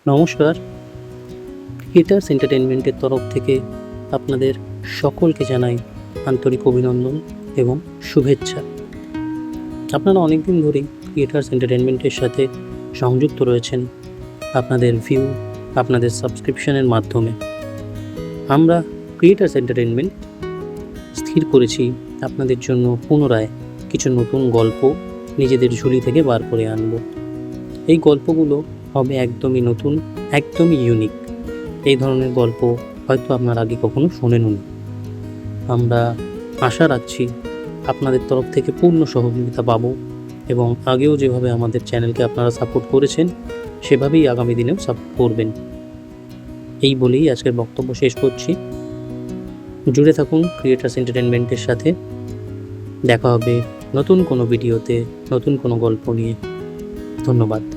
নমস্কার। ক্রিয়েটার্স এন্টারটেনমেন্টের তরফ থেকে আপনাদের সকলকে জানাই আন্তরিক অভিনন্দন এবং শুভেচ্ছা। আপনারা অনেকদিন ধরেই ক্রিয়েটার্স এন্টারটেনমেন্টের সাথে সংযুক্ত রয়েছেন আপনাদের ভিউ, আপনাদের সাবস্ক্রিপশনের মাধ্যমে। আমরা ক্রিয়েটার্স এন্টারটেনমেন্ট স্থির করেছি আপনাদের জন্য পুনরায় কিছু নতুন গল্প নিজেদের ঝুলি থেকে বার করে আনব। এই গল্পগুলো হবে একদমই নতুন, একদমই ইউনিক। এই ধরনের গল্প হয়তো আপনার আগে কখনো শোনেননি। আমরা আশা রাখছি আপনাদের তরফ থেকে পূর্ণ সহযোগিতা পাবো এবং আগেও যেভাবে আমাদের চ্যানেলকে আপনারা সাপোর্ট করেছেন সেভাবেই আগামী দিনেও সাপোর্ট করবেন। এই বলেই আজকের বক্তব্য শেষ করছি। জুড়ে থাকুন ক্রিয়েটার্স এন্টারটেনমেন্টের সাথে। দেখা হবে নতুন কোনো ভিডিওতে, নতুন কোনো গল্প নিয়ে। ধন্যবাদ।